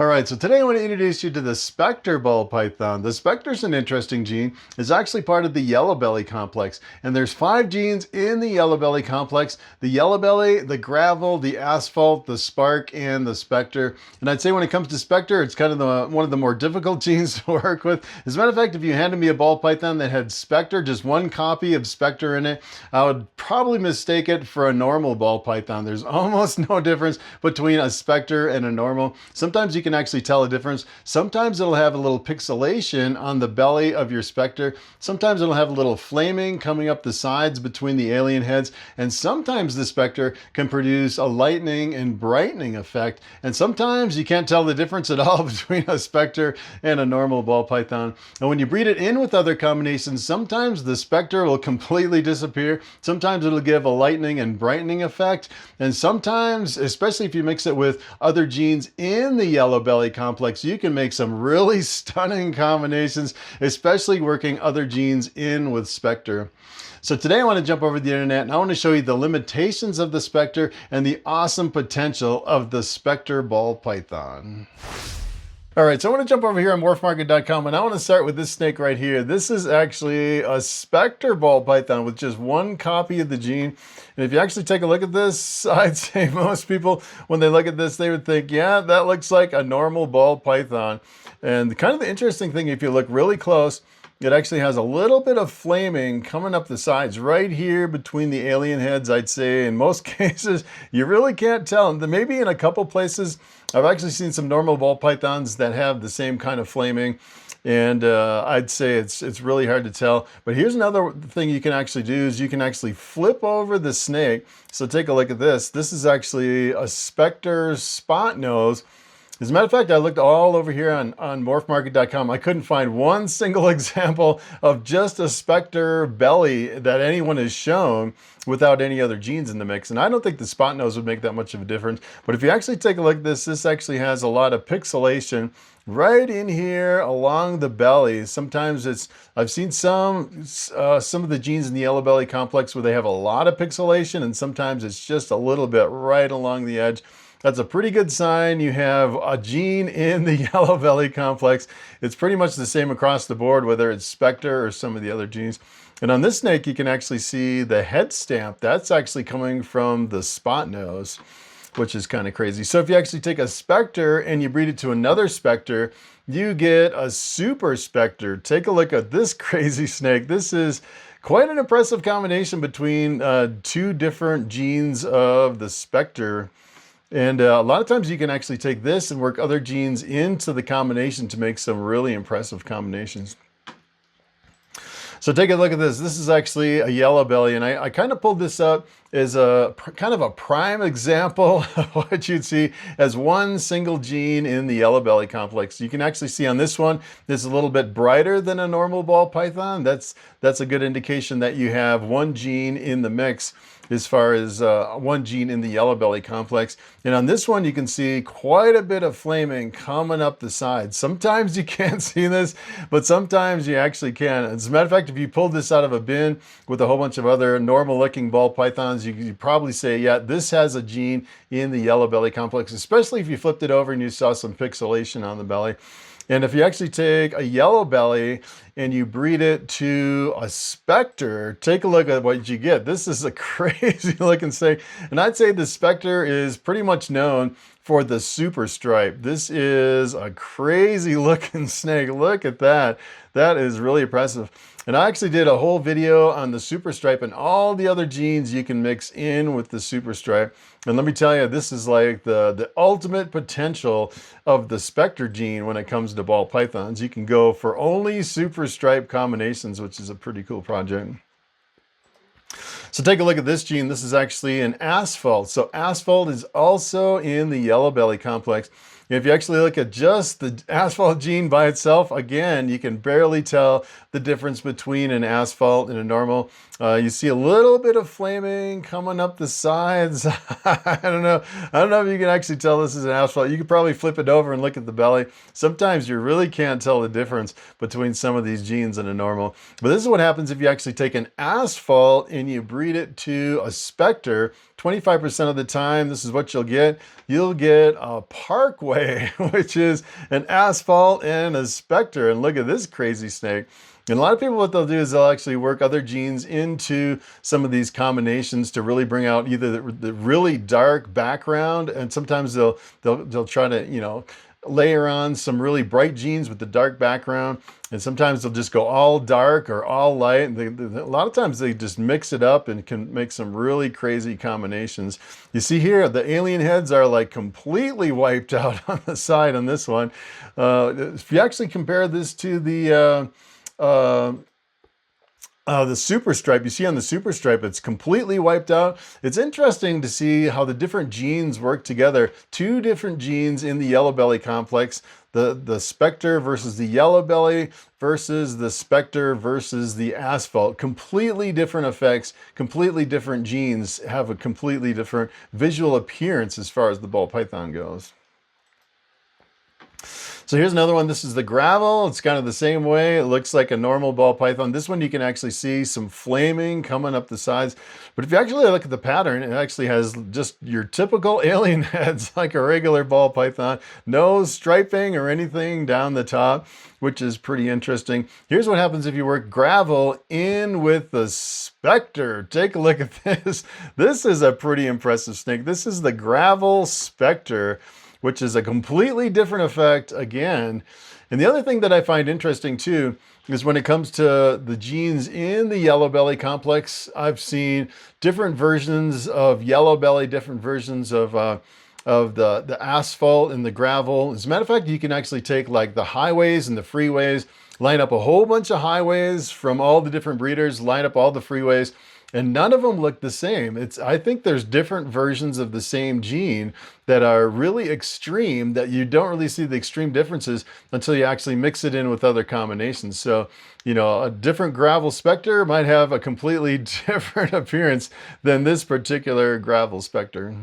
All right, so today I want to introduce you to the Specter Ball Python. The Specter's an interesting gene. It's actually part of the yellow belly complex. And there's 5 genes in the yellow belly complex: the yellow belly, the gravel, the asphalt, the spark, and the Specter. And I'd say when it comes to Specter, it's kind of one of the more difficult genes to work with. As a matter of fact, if you handed me a ball python that had Specter, just one copy of Specter in it, I would probably mistake it for a normal ball python. There's almost no difference between a Specter and a normal. Sometimes you can actually tell a difference. Sometimes it'll have a little pixelation on the belly of your Specter. Sometimes it'll have a little flaming coming up the sides between the alien heads. And sometimes the Specter can produce a lightning and brightening effect. And sometimes you can't tell the difference at all between a Specter and a normal ball python. And when you breed it in with other combinations, sometimes the Specter will completely disappear. Sometimes it'll give a lightning and brightening effect. And sometimes, especially if you mix it with other genes in the yellow belly complex, you can make some really stunning combinations, especially working other genes in with Specter. So today I want to jump over the internet and I want to show you the limitations of the Specter and the awesome potential of the Specter ball python. All right, so I want to jump over here on morphmarket.com and I want to start with this snake right here. This is actually a Specter ball python with just one copy of the gene. And if you actually take a look at this, I'd say most people, when they look at this, they would think, yeah, that looks like a normal ball python. And kind of the interesting thing, if you look really close, it actually has a little bit of flaming coming up the sides right here between the alien heads. I'd say in most cases, you really can't tell. Maybe in a couple places, I've actually seen some normal ball pythons that have the same kind of flaming. And I'd say it's really hard to tell. But here's another thing you can actually do is you can actually flip over the snake. So take a look at this. This is actually a Specter spot nose. As a matter of fact, I looked all over here on morphmarket.com. I couldn't find one single example of just a Specter belly that anyone has shown without any other genes in the mix. And I don't think the spot nose would make that much of a difference. But if you actually take a look at this, this actually has a lot of pixelation right in here along the belly. Sometimes I've seen some of the genes in the yellow belly complex where they have a lot of pixelation, and sometimes it's just a little bit right along the edge. That's a pretty good sign you have a gene in the yellow belly complex. It's pretty much the same across the board, whether it's Specter or some of the other genes. And on this snake, you can actually see the head stamp. That's actually coming from the spot nose, which is kind of crazy. So if you actually take a Specter and you breed it to another Specter, you get a super Specter. Take a look at this crazy snake. This is quite an impressive combination between 2 different genes of the Specter. And a lot of times you can actually take this and work other genes into the combination to make some really impressive combinations. So take a look at this. This is actually a yellow belly, and I kind of pulled this up as a kind of a prime example of what you'd see as one single gene in the yellow belly complex. You can actually see on this one, it's a little bit brighter than a normal ball python. That's a good indication that you have one gene in the mix as far as one gene in the yellow belly complex. And on this one, you can see quite a bit of flaming coming up the sides. Sometimes you can't see this, but sometimes you actually can. As a matter of fact, if you pulled this out of a bin with a whole bunch of other normal looking ball pythons, you could probably say, yeah, this has a gene in the yellow belly complex, especially if you flipped it over and you saw some pixelation on the belly. And if you actually take a yellow belly and you breed it to a Specter, take a look at what you get. This is a crazy looking snake. And I'd say the Specter is pretty much known for the super stripe. This is a crazy looking snake. Look at that. That is really impressive. And I actually did a whole video on the super stripe and all the other genes you can mix in with the super stripe. And let me tell you, this is like the ultimate potential of the Specter gene when it comes to ball pythons. You can go for only super stripe combinations, which is a pretty cool project. So take a look at this gene. This is actually an asphalt. So asphalt is also in the yellow belly complex. If you actually look at just the asphalt gene by itself, again, you can barely tell the difference between an asphalt and a normal. You see a little bit of flaming coming up the sides. I don't know if you can actually tell this is an asphalt. You could probably flip it over and look at the belly. Sometimes you really can't tell the difference between some of these genes and a normal. But this is what happens if you actually take an asphalt and you breed breed it to a Specter, 25% of the time, this is what you'll get. You'll get a Parkway, which is an asphalt and a Specter. And look at this crazy snake. And a lot of people, what they'll do is they'll actually work other genes into some of these combinations to really bring out either the really dark background, and sometimes they'll try to, you know, layer on some really bright genes with the dark background, and sometimes they'll just go all dark or all light. And a lot of times they just mix it up and can make some really crazy combinations. You see here, the alien heads are like completely wiped out on the side on this one. If you actually compare this to the super stripe, you see on the super stripe, it's completely wiped out. It's interesting to see how the different genes work together. Two different genes in the yellow belly complex, the Specter versus the yellow belly versus the Specter versus the asphalt. Completely different effects, completely different genes have a completely different visual appearance as far as the Ball Python goes. So here's another one. This is the gravel. It's kind of the same way. It looks like a normal ball python. This one you can actually see some flaming coming up the sides. But if you actually look at the pattern, it actually has just your typical alien heads like a regular ball python. No striping or anything down the top, which is pretty interesting. Here's what happens if you work gravel in with the Specter. Take a look at this. This is a pretty impressive snake. This is the gravel Specter, which is a completely different effect again. And the other thing that I find interesting too is when it comes to the genes in the yellow belly complex, I've seen different versions of yellow belly, different versions of the asphalt and the gravel. As a matter of fact, you can actually take like the highways and the freeways, line up a whole bunch of highways from all the different breeders, line up all the freeways, and none of them look the same. I think there's different versions of the same gene that are really extreme, that you don't really see the extreme differences until you actually mix it in with other combinations. So, you know, a different gravel Specter might have a completely different appearance than this particular gravel Specter.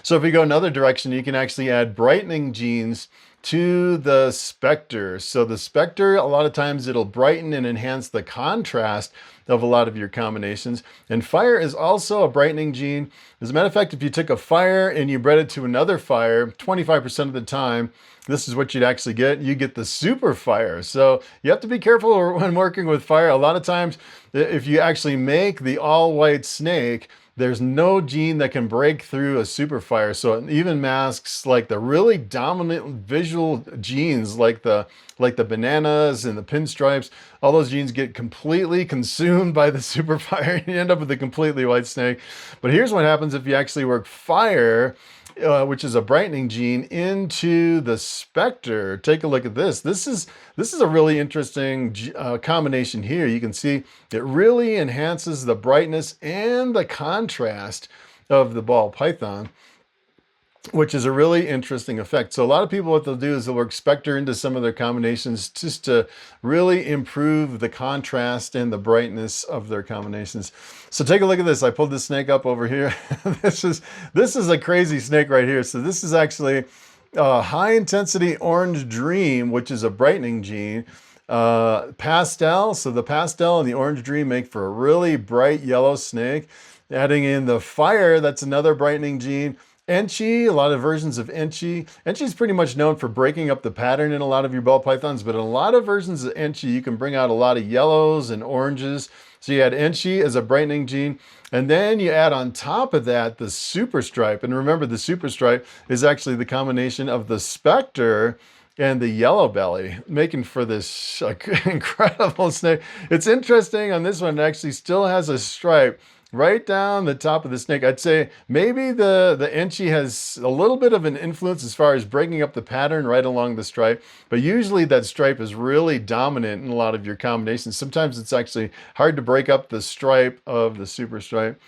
So if we go another direction, you can actually add brightening genes to the Specter. So the Specter, a lot of times it'll brighten and enhance the contrast of a lot of your combinations. And fire is also a brightening gene. As a matter of fact, if you took a fire and you bred it to another fire, 25% of the time, this is what you'd actually get. You get the super fire. So you have to be careful when working with fire. A lot of times, if you actually make the all white snake, there's no gene that can break through a super fire. So it even masks like the really dominant visual genes like the bananas and the pinstripes. All those genes get completely consumed by the super fire and you end up with a completely white snake. But here's what happens if you actually work fire, which is a brightening gene, into the Specter. Take a look at this. This is a really interesting combination here. You can see it really enhances the brightness and the contrast of the ball python, which is a really interesting effect. So a lot of people, what they'll do is they'll work Specter into some of their combinations just to really improve the contrast and the brightness of their combinations. So take a look at this. I pulled this snake up over here. This is a crazy snake right here. So this is actually a high intensity orange dream, which is a brightening gene. Pastel. So the pastel and the orange dream make for a really bright yellow snake. Adding in the fire, that's another brightening gene. Enchi, a lot of versions of Enchi. Enchi is pretty much known for breaking up the pattern in a lot of your ball pythons, but in a lot of versions of Enchi, you can bring out a lot of yellows and oranges. So you add Enchi as a brightening gene, and then you add on top of that the super stripe. And remember, the super stripe is actually the combination of the Specter and the yellow belly, making for this incredible snake. It's interesting on this one, it actually still has a stripe right down the top of the snake. I'd say maybe the Enchi has a little bit of an influence as far as breaking up the pattern right along the stripe, but usually that stripe is really dominant in a lot of your combinations. Sometimes it's actually hard to break up the stripe of the super stripe.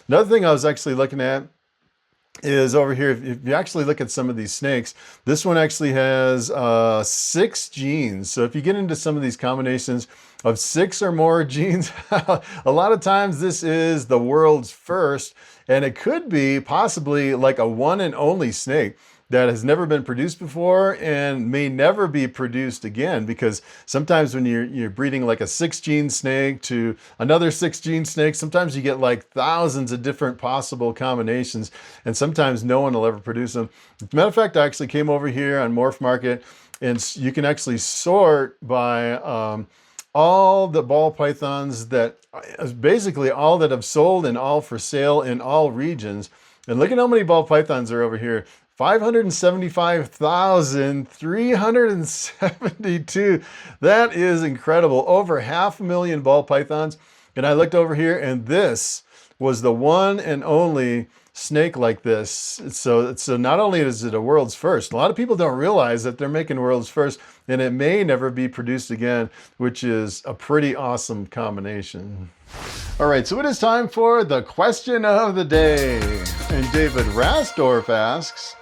Another thing I was actually looking at is over here. If you actually look at some of these snakes, this one actually has 6 genes. So if you get into some of these combinations of 6 or more genes, a lot of times this is the world's first, and it could be possibly like a one and only snake. that has never been produced before and may never be produced again, because sometimes when you're breeding like a 6-gene snake to another 6-gene snake, sometimes you get like thousands of different possible combinations, and sometimes no one will ever produce them. As a matter of fact, I actually came over here on Morph Market, and you can actually sort by all the ball pythons, that basically all that have sold and all for sale in all regions. And look at how many ball pythons are over here. 575,372. That is incredible. Over 500,000 ball pythons. And I looked over here, and this was the one and only snake like this. So not only is it a world's first, a lot of people don't realize that they're making world's first, and it may never be produced again, which is a pretty awesome combination. All right, so it is time for the question of the day. And David Rasdorf asks,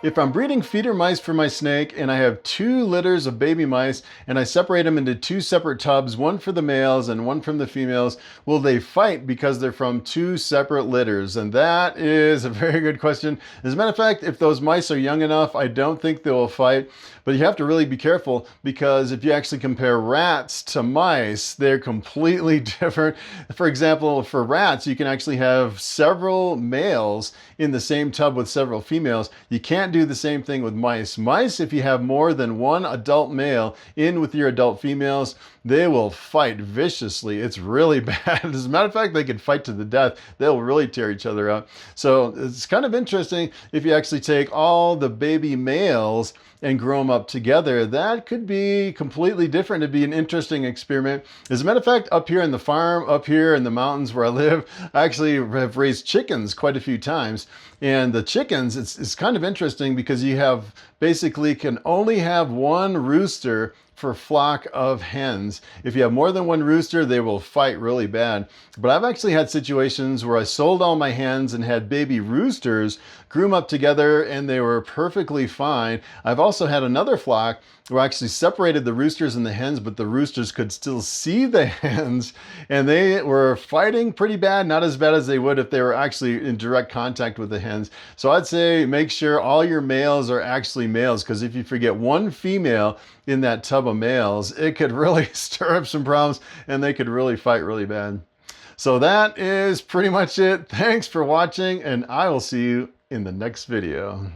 if I'm breeding feeder mice for my snake and I have 2 litters of baby mice and I separate them into 2 separate tubs, one for the males and one from the females, will they fight because they're from 2 separate litters? And that is a very good question. As a matter of fact, if those mice are young enough, I don't think they will fight. But you have to really be careful, because if you actually compare rats to mice, they're completely different. For example, for rats, you can actually have several males in the same tub with several females. You can't do the same thing with mice. Mice, if you have more than one adult male in with your adult females, they will fight viciously. It's really bad. As a matter of fact, they could fight to the death. They'll really tear each other up. So it's kind of interesting if you actually take all the baby males and grow them up together. That could be completely different. It'd be an interesting experiment. As a matter of fact, up here in the farm, up here in the mountains where I live, I actually have raised chickens quite a few times. And the chickens, it's kind of interesting, because you have basically can only have one rooster for flock of hens. If you have more than one rooster, they will fight really bad. But I've actually had situations where I sold all my hens and had baby roosters, grew them up together, and they were perfectly fine. I've also had another flock where I actually separated the roosters and the hens, but the roosters could still see the hens, and they were fighting pretty bad, not as bad as they would if they were actually in direct contact with the hens. So I'd say make sure all your males are actually males, because if you forget one female in that tub of males, it could really stir up some problems, and they could really fight really bad. So that is pretty much it. Thanks for watching, and I will see you in the next video.